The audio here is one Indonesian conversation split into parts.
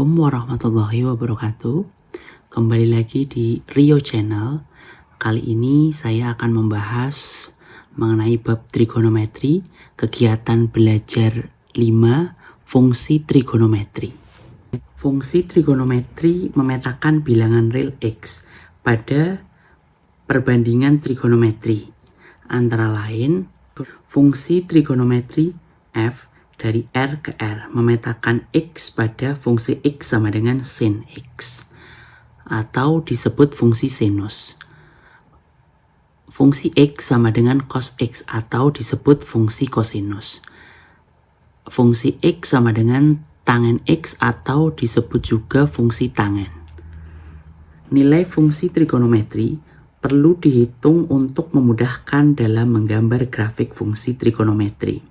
Assalamualaikum warahmatullahi wabarakatuh. Kembali lagi di Rio Channel. Kali ini saya akan membahas mengenai bab trigonometri, kegiatan belajar 5, fungsi trigonometri. Fungsi trigonometri memetakan bilangan real X pada perbandingan trigonometri. Antara lain, fungsi trigonometri f dari R ke R memetakan X pada fungsi X sama dengan sin X, atau disebut fungsi sinus. Fungsi X sama dengan cos X atau disebut fungsi kosinus. Fungsi X sama dengan tangen X atau disebut juga fungsi tangen. Nilai fungsi trigonometri perlu dihitung untuk memudahkan dalam menggambar grafik fungsi trigonometri.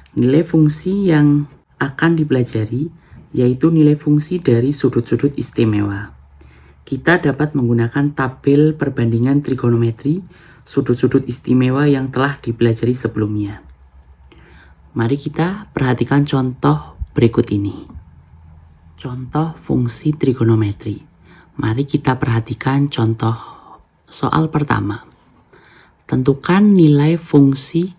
Nilai fungsi yang akan dipelajari yaitu nilai fungsi dari sudut-sudut istimewa. Kita dapat menggunakan tabel perbandingan trigonometri sudut-sudut istimewa yang telah dipelajari sebelumnya. Mari kita perhatikan contoh berikut ini. Contoh fungsi trigonometri. Mari kita perhatikan contoh soal pertama. Tentukan nilai fungsi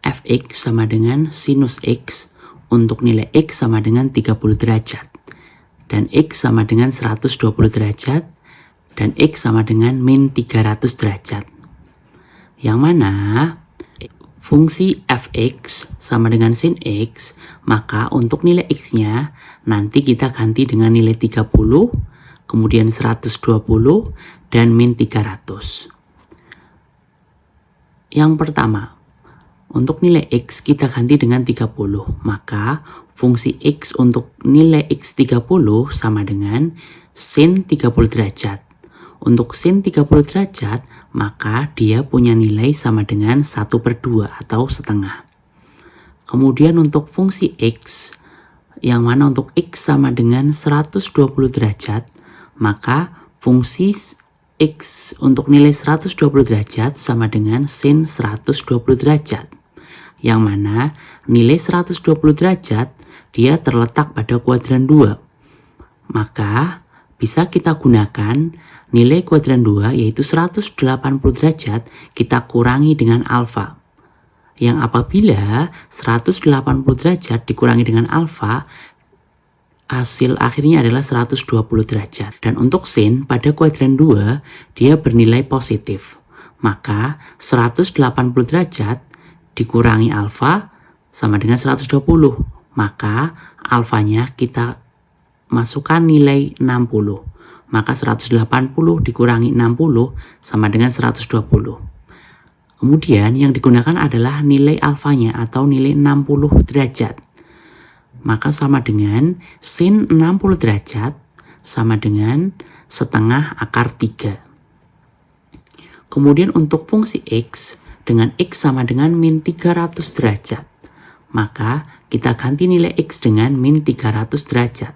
fx sama dengan sinus x untuk nilai x sama dengan 30 derajat dan x sama dengan 120 derajat dan x sama dengan min 300 derajat. Yang mana fungsi fx sama dengan sin x, maka untuk nilai x-nya nanti kita ganti dengan nilai 30, kemudian 120 dan min 300. Yang pertama, untuk nilai X kita ganti dengan 30, maka fungsi X untuk nilai X 30 sama dengan sin 30 derajat. Untuk sin 30 derajat, maka dia punya nilai sama dengan 1/2 atau setengah. Kemudian untuk fungsi X, yang mana untuk X sama dengan 120 derajat, maka fungsi X untuk nilai 120 derajat sama dengan sin 120 derajat. Yang mana nilai 120 derajat dia terletak pada kuadran 2. Maka bisa kita gunakan nilai kuadran 2 yaitu 180 derajat kita kurangi dengan alfa. Yang apabila 180 derajat dikurangi dengan alfa, hasil akhirnya adalah 120 derajat. Dan untuk sin pada kuadran 2 dia bernilai positif. Maka 180 derajat dikurangi alfa sama dengan 120. Maka alfanya kita masukkan nilai 60. Maka 180 dikurangi 60 sama dengan 120. Kemudian yang digunakan adalah nilai alfanya atau nilai 60 derajat. Maka sama dengan sin 60 derajat sama dengan setengah akar 3. Kemudian untuk fungsi X dengan X sama dengan min 300 derajat. Maka kita ganti nilai X dengan min 300 derajat.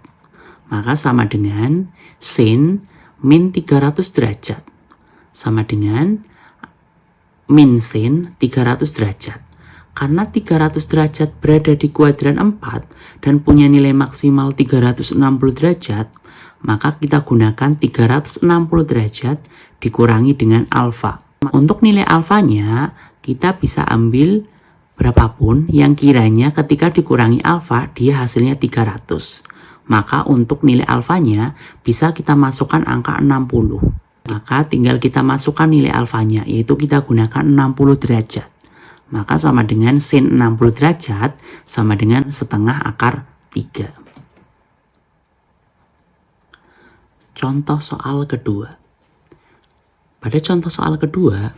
Maka sama dengan sin min 300 derajat. Sama dengan min sin 300 derajat. Karena 300 derajat berada di kuadran 4 dan punya nilai maksimal 360 derajat, maka kita gunakan 360 derajat dikurangi dengan alfa. Untuk nilai alfanya, kita bisa ambil berapapun yang kiranya ketika dikurangi alfa, dia hasilnya 300. Maka untuk nilai alfanya, bisa kita masukkan angka 60. Maka tinggal kita masukkan nilai alfanya, yaitu kita gunakan 60 derajat. Maka sama dengan sin 60 derajat, sama dengan setengah akar 3. Contoh soal kedua. Pada contoh soal kedua,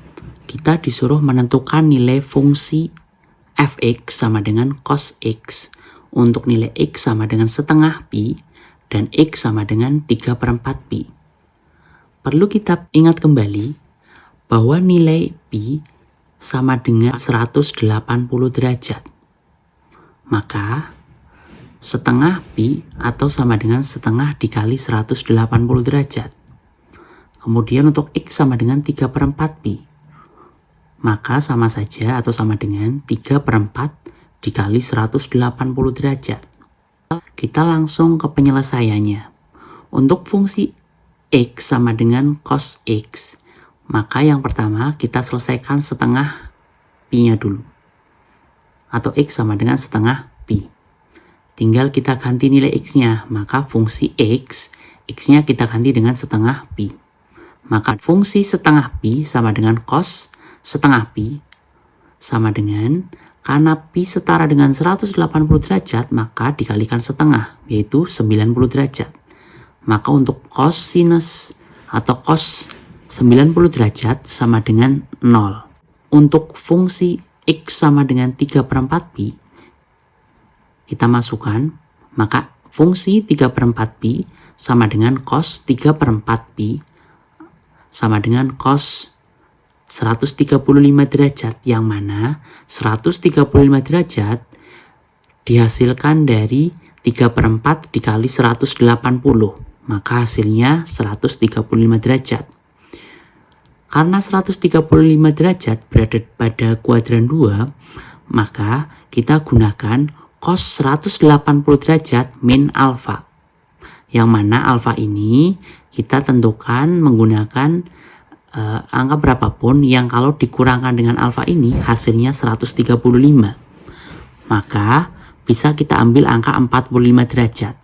kita disuruh menentukan nilai fungsi fx sama dengan cos x untuk nilai x sama dengan setengah pi dan x sama dengan 3/4 pi. Perlu kita ingat kembali bahwa nilai pi sama dengan 180 derajat. Maka setengah pi atau sama dengan setengah dikali 180 derajat. Kemudian untuk X sama dengan 3/4 pi. Maka sama saja atau sama dengan 3/4 dikali 180 derajat. Kita langsung ke penyelesaiannya. Untuk fungsi X sama dengan cos X, maka yang pertama kita selesaikan setengah Pi-nya dulu. Atau X sama dengan setengah Pi. Tinggal kita ganti nilai X-nya, maka fungsi X-nya kita ganti dengan setengah Pi. Maka fungsi setengah Pi sama dengan cos setengah Pi sama dengan, karena Pi setara dengan 180 derajat, maka dikalikan setengah, yaitu 90 derajat. Maka untuk cos sinus atau cos 90 derajat sama dengan 0. Untuk fungsi X sama dengan 3/4 Pi, kita masukkan, maka fungsi 3/4 Pi sama dengan cos 3/4 Pi sama dengan cos 135 derajat, yang mana 135 derajat dihasilkan dari 3/4 dikali 180. Maka hasilnya 135 derajat. Karena 135 derajat berada pada kuadran 2, maka kita gunakan cos 180 derajat min alfa. Yang mana alfa ini kita tentukan menggunakan angka berapapun yang kalau dikurangkan dengan alfa ini hasilnya 135. Maka bisa kita ambil angka 45 derajat.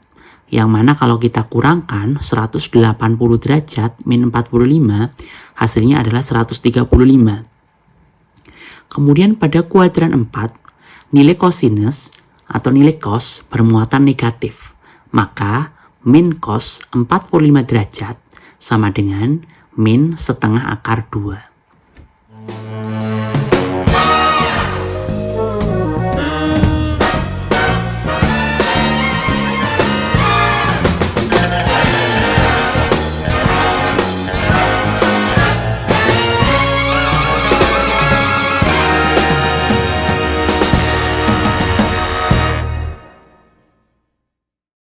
Yang mana kalau kita kurangkan 180 derajat min 45, hasilnya adalah 135. Kemudian pada kuadran 4, nilai kosinus atau nilai cos bermuatan negatif. Maka min cos 45 derajat sama dengan min setengah akar 2.